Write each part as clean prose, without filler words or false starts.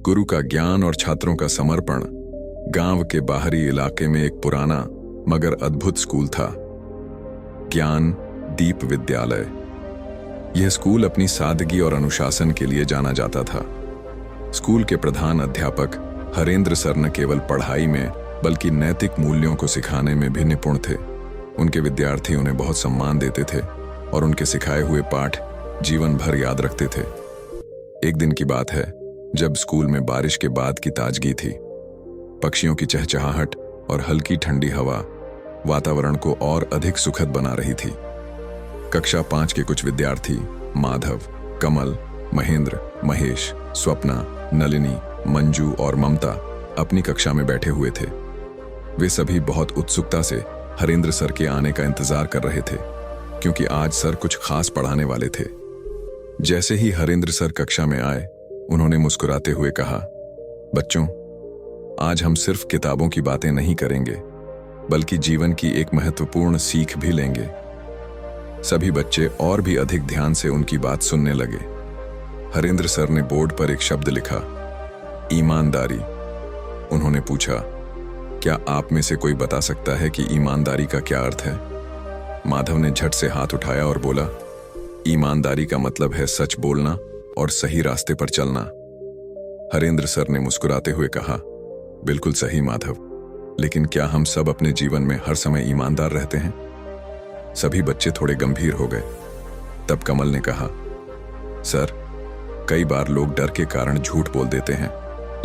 गुरु का ज्ञान और छात्रों का समर्पण। गांव के बाहरी इलाके में एक पुराना मगर अद्भुत स्कूल था, ज्ञान दीप विद्यालय। यह स्कूल अपनी सादगी और अनुशासन के लिए जाना जाता था। स्कूल के प्रधान अध्यापक हरेंद्र सर न केवल पढ़ाई में बल्कि नैतिक मूल्यों को सिखाने में भी निपुण थे। उनके विद्यार्थी उन्हें बहुत सम्मान देते थे और उनके सिखाए हुए पाठ जीवन भर याद रखते थे। एक दिन की बात है जब स्कूल में बारिश के बाद की ताजगी थी। पक्षियों की चहचहाहट और हल्की ठंडी हवा वातावरण को और अधिक सुखद बना रही थी। कक्षा 5 के कुछ विद्यार्थी माधव, कमल, महेंद्र, महेश, स्वप्ना, नलिनी, मंजू और ममता अपनी कक्षा में बैठे हुए थे। वे सभी बहुत उत्सुकता से हरेंद्र सर के आने का इंतजार कर रहे थे, क्योंकि आज सर कुछ खास पढ़ाने वाले थे। जैसे ही हरेंद्र सर कक्षा में आए, उन्होंने मुस्कुराते हुए कहा, बच्चों, आज हम सिर्फ किताबों की बातें नहीं करेंगे, बल्कि जीवन की एक महत्वपूर्ण सीख भी लेंगे। सभी बच्चे और भी अधिक ध्यान से उनकी बात सुनने लगे। हरेंद्र सर ने बोर्ड पर एक शब्द लिखा, ईमानदारी। उन्होंने पूछा, क्या आप में से कोई बता सकता है कि ईमानदारी का क्या अर्थ है? माधव ने झट से हाथ उठाया और बोला, ईमानदारी का मतलब है सच बोलना और सही रास्ते पर चलना। हरेंद्र सर ने मुस्कुराते हुए कहा, बिल्कुल सही माधव, लेकिन क्या हम सब अपने जीवन में हर समय ईमानदार रहते हैं? सभी बच्चे थोड़े गंभीर हो गए। तब कमल ने कहा, सर, कई बार लोग डर के कारण झूठ बोल देते हैं,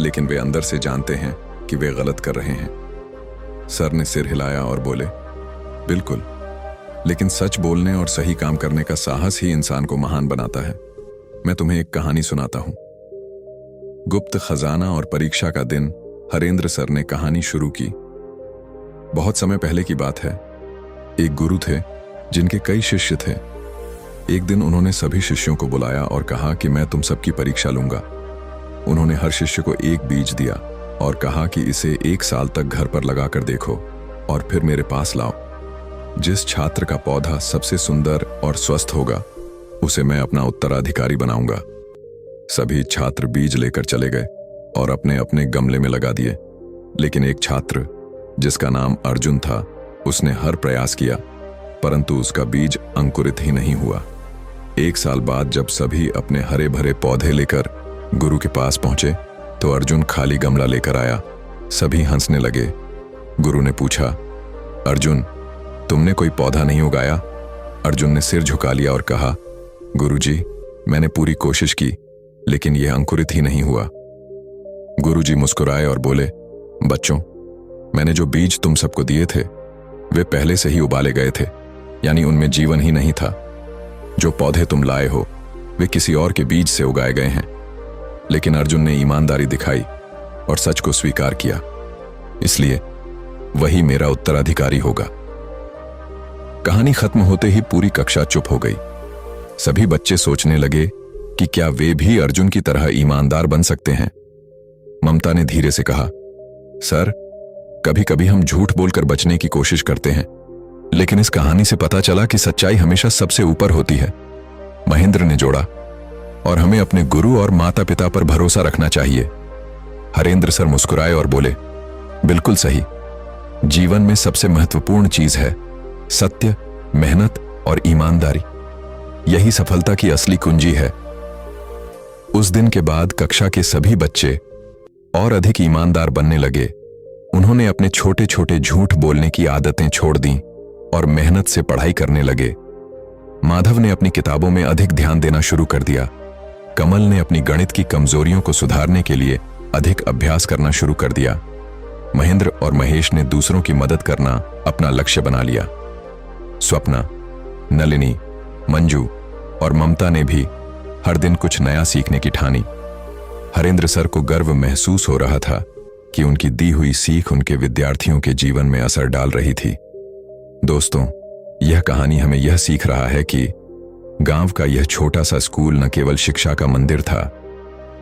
लेकिन वे अंदर से जानते हैं कि वे गलत कर रहे हैं। सर ने सिर हिलाया और बोले, बिल्कुल, लेकिन सच बोलने और सही काम करने का साहस ही इंसान को महान बनाता है। मैं तुम्हें एक कहानी सुनाता हूं। गुप्त खजाना और परीक्षा का दिन। हरेंद्र सर ने कहानी शुरू की। बहुत समय पहले की बात है। एक गुरु थे जिनके कई शिष्य थे। एक दिन उन्होंने सभी शिष्यों को बुलाया और कहा कि मैं तुम सबकी परीक्षा लूंगा। उन्होंने हर शिष्य को एक बीज दिया और कहा कि इसे 1 साल तक घर पर लगाकर देखो और फिर मेरे पास लाओ। जिस छात्र का पौधा सबसे सुंदर और स्वस्थ होगा, उसे मैं अपना उत्तराधिकारी बनाऊंगा। सभी छात्र बीज लेकर चले गए और अपने अपने गमले में लगा दिए। लेकिन एक छात्र, जिसका नाम अर्जुन था, उसने हर प्रयास किया, परंतु उसका बीज अंकुरित ही नहीं हुआ। 1 साल बाद जब सभी अपने हरे भरे पौधे लेकर गुरु के पास पहुंचे, तो अर्जुन खाली गमला लेकर आया। सभी हंसने लगे। गुरु ने पूछा, अर्जुन, तुमने कोई पौधा नहीं उगाया? अर्जुन ने सिर झुका लिया और कहा, गुरुजी, मैंने पूरी कोशिश की, लेकिन यह अंकुरित ही नहीं हुआ। गुरुजी मुस्कुराए और बोले, बच्चों, मैंने जो बीज तुम सबको दिए थे, वे पहले से ही उबाले गए थे, यानी उनमें जीवन ही नहीं था। जो पौधे तुम लाए हो, वे किसी और के बीज से उगाए गए हैं। लेकिन अर्जुन ने ईमानदारी दिखाई और सच को स्वीकार किया, इसलिए वही मेरा उत्तराधिकारी होगा। कहानी खत्म होते ही पूरी कक्षा चुप हो गई। सभी बच्चे सोचने लगे कि क्या वे भी अर्जुन की तरह ईमानदार बन सकते हैं। ममता ने धीरे से कहा, सर, कभी कभी हम झूठ बोलकर बचने की कोशिश करते हैं, लेकिन इस कहानी से पता चला कि सच्चाई हमेशा सबसे ऊपर होती है। महेंद्र ने जोड़ा, और हमें अपने गुरु और माता पिता पर भरोसा रखना चाहिए। हरेंद्र सर मुस्कुराए और बोले, बिल्कुल सही। जीवन में सबसे महत्वपूर्ण चीज है सत्य, मेहनत और ईमानदारी। यही सफलता की असली कुंजी है। उस दिन के बाद कक्षा के सभी बच्चे और अधिक ईमानदार बनने लगे। उन्होंने अपने छोटे छोटे झूठ बोलने की आदतें छोड़ दी और मेहनत से पढ़ाई करने लगे। माधव ने अपनी किताबों में अधिक ध्यान देना शुरू कर दिया। कमल ने अपनी गणित की कमजोरियों को सुधारने के लिए अधिक अभ्यास करना शुरू कर दिया। महेंद्र और महेश ने दूसरों की मदद करना अपना लक्ष्य बना लिया। स्वप्ना, नलिनी, मंजू और ममता ने भी हर दिन कुछ नया सीखने की ठानी। हरेंद्र सर को गर्व महसूस हो रहा था कि उनकी दी हुई सीख उनके विद्यार्थियों के जीवन में असर डाल रही थी। दोस्तों, यह कहानी हमें यह सीख रहा है कि गांव का यह छोटा सा स्कूल न केवल शिक्षा का मंदिर था,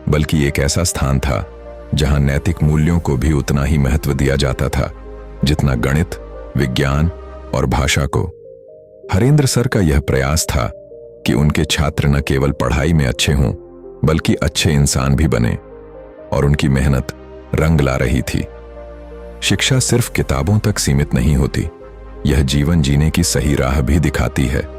बल्कि एक ऐसा स्थान था जहां नैतिक मूल्यों को भी उतना ही महत्व दिया जाता था जितना गणित, विज्ञान और भाषा को। हरेंद्र सर का यह प्रयास था कि उनके छात्र न केवल पढ़ाई में अच्छे हों, बल्कि अच्छे इंसान भी बने। और उनकी मेहनत रंग ला रही थी। शिक्षा सिर्फ किताबों तक सीमित नहीं होती, यह जीवन जीने की सही राह भी दिखाती है।